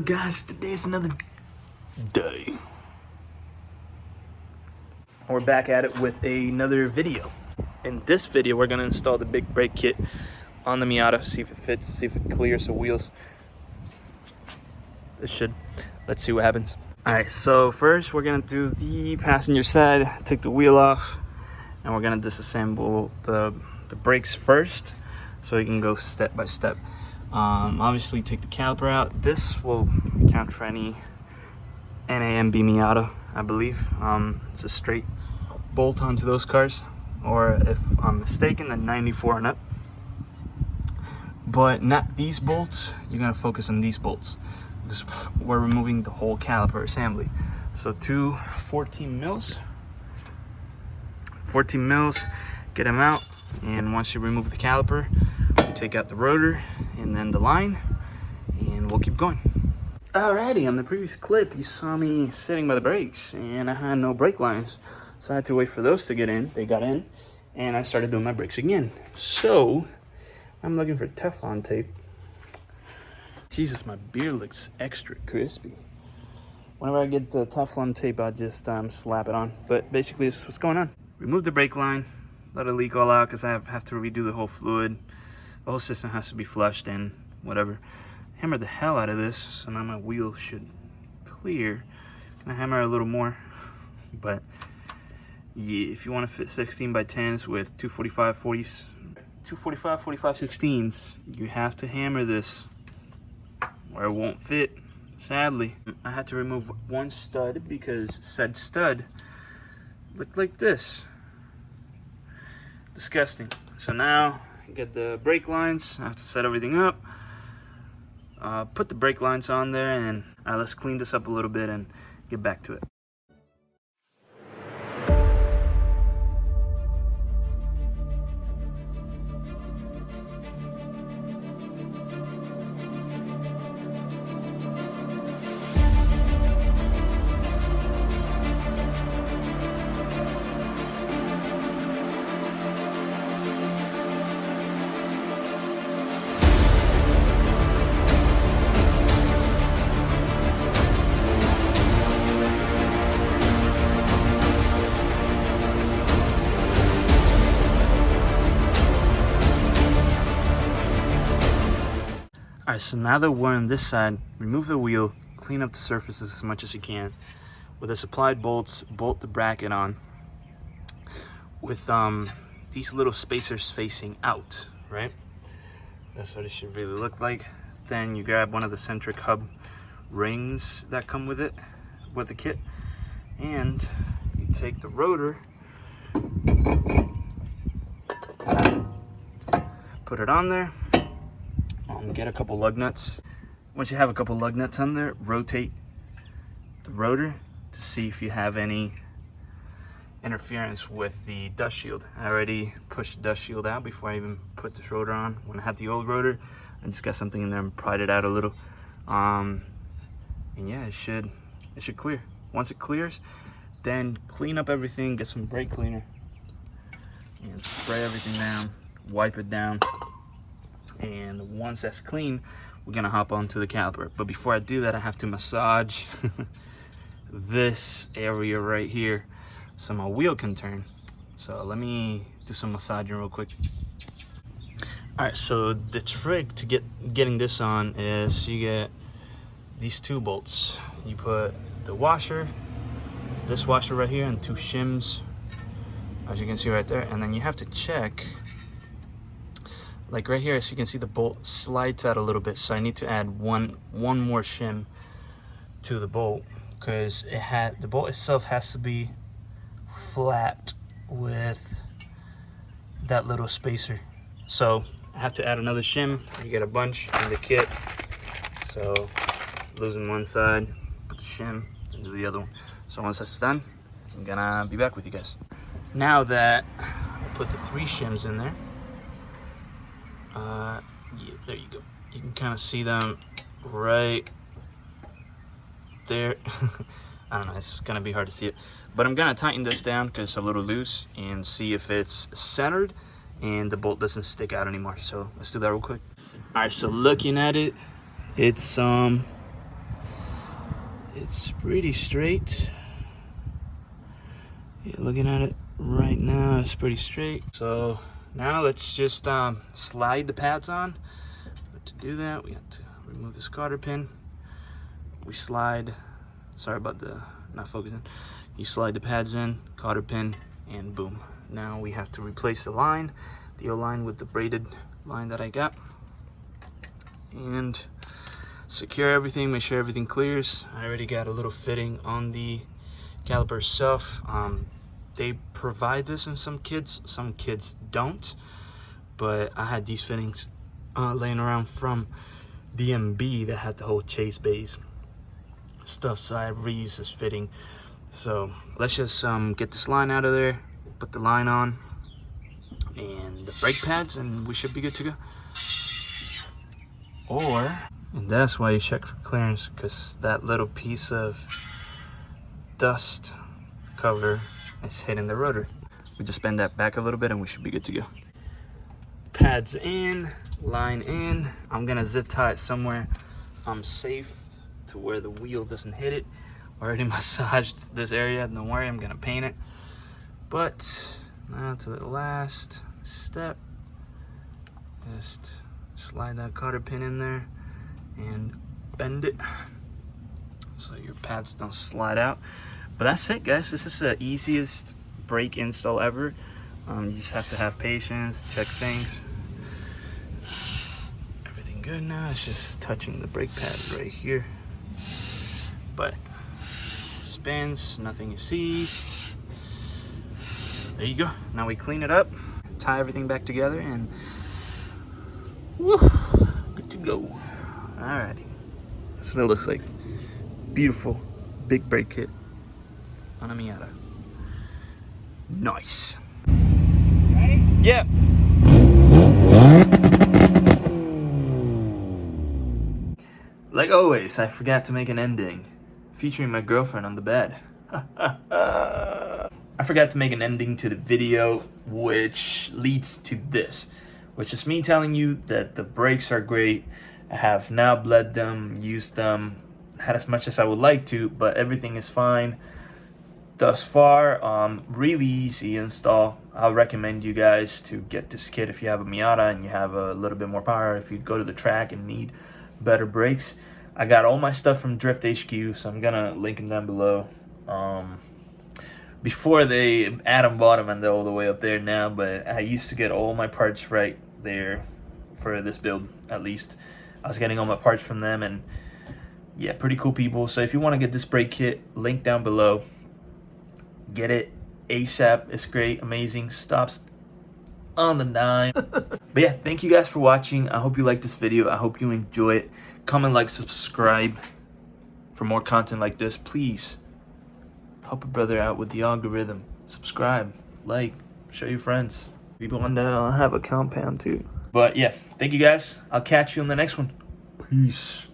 guys, today's another day. We're back at it with another video. In this video, we're gonna install the big brake kit on the Miata, see if it fits, see if it clears the wheels. This should. Let's see what happens. All right, so first we're gonna do the passenger side, take the wheel off, and we're gonna disassemble the brakes first, so you can go step by step. Obviously take the caliper out. This will count for any NAMB Miata, I believe. It's a straight bolt onto those cars, or if I'm mistaken, the 94 and up. But not these bolts. You're gonna focus on these bolts because we're removing the whole caliper assembly. So two 14 mils, get them out, and once you remove the caliper, take out the rotor and then the line, and we'll keep going. Alrighty, on the previous clip you saw me sitting by the brakes and I had no brake lines, so I had to wait for those to get in. They got in and I started doing my brakes again. So I'm looking for Teflon tape. Jesus, my beard looks extra crispy. Whenever I get the Teflon tape, I just slap it on. But basically this is what's going on. Remove the brake line, let it leak all out because I have to redo the whole fluid. The whole system has to be flushed and whatever. Hammer the hell out of this, so now my wheel should clear. Gonna hammer a little more, but yeah, if you want to fit 16 by 10s with 245 16s, you have to hammer this or it won't fit, sadly. I had to remove one stud because said stud looked like this. Disgusting. So now get the brake lines. I have to set everything up, put the brake lines on there, and let's clean this up a little bit and get back to it. Alright, so now that we're on this side, remove the wheel, clean up the surfaces as much as you can. With the supplied bolts, bolt the bracket on with these little spacers facing out, right? That's what it should really look like. Then you grab one of the centric hub rings that come with it, with the kit, and you take the rotor, put it on there. Get a couple lug nuts. Once you have a couple lug nuts on there, rotate the rotor to see if you have any interference with the dust shield. I already pushed the dust shield out before I even put this rotor on. When I had the old rotor, I just got something in there and pried it out a little. And yeah, it should clear. Once it clears, then clean up everything, get some brake cleaner, and spray everything down, wipe it down. And once that's clean, we're gonna hop onto the caliper. But before I do that, I have to massage this area right here so my wheel can turn. So let me do some massaging real quick. All right, so the trick to getting this on is you get these two bolts. You put the washer, this washer right here, and two shims, as you can see right there. And then you have to check, like right here, as you can see, the bolt slides out a little bit, so I need to add one more shim to the bolt because the bolt itself has to be flat with that little spacer. So I have to add another shim. You get a bunch in the kit, so losing one side, put the shim, and do the other one. So once that's done, I'm gonna be back with you guys. Now that I put the 3 shims in there, yeah, there you go. You can kind of see them right there. I don't know, it's gonna be hard to see it, but I'm gonna tighten this down because it's a little loose and see if it's centered and the bolt doesn't stick out anymore. So let's do that real quick. All right, so looking at it, it's it's pretty straight. Yeah, looking at it right now, it's pretty straight. So now let's just slide the pads on. But to do that, we have to remove this cotter pin. We slide, sorry about the not focusing. You slide the pads in, cotter pin, and boom. Now we have to replace the line, the old line with the braided line that I got. And secure everything, make sure everything clears. I already got a little fitting on the caliper itself. They provide this in some kits don't, but I had these fittings laying around from DMB that had the whole chase base stuff, so I reused this fitting. So let's just get this line out of there, put the line on and the brake pads, and we should be good to go. And that's why you check for clearance, because that little piece of dust cover is hitting the rotor. We just bend that back a little bit and we should be good to go. Pads in, line in. I'm gonna zip tie it somewhere safe to where the wheel doesn't hit it. Already massaged this area, don't worry, I'm gonna paint it. But now to the last step, just slide that cotter pin in there and bend it so your pads don't slide out. But that's it, guys. This is the easiest brake install ever. You just have to have patience, check things. Everything good now. It's just touching the brake pad right here. But spins, nothing is seized. There you go. Now we clean it up, tie everything back together, and woo, good to go. Alrighty, that's what it looks like. Beautiful big brake kit on a Miata. Nice. Ready? Yeah. Like always, I forgot to make an ending featuring my girlfriend on the bed. I forgot to make an ending to the video, which leads to this, which is me telling you that the brakes are great. I have now bled them, used them, had as much as I would like to, but everything is fine thus far. Really easy install. I'll recommend you guys to get this kit if you have a Miata and you have a little bit more power, if you go to the track and need better brakes. I got all my stuff from Drift HQ, so I'm gonna link them down below. Before they add them bottom and they're all the way up there now, but I used to get all my parts right there for this build. At least I was getting all my parts from them, and yeah, pretty cool people. So if you want to get this brake kit, link down below. Get it ASAP. It's great, amazing, stops on the dime. But yeah, thank you guys for watching. I hope you liked this video. I hope you enjoy it. Comment, like, subscribe for more content like this. Please help a brother out with the algorithm. Subscribe, like, show your friends. People want to have a compound too. But yeah, thank you guys. I'll catch you on the next one. Peace.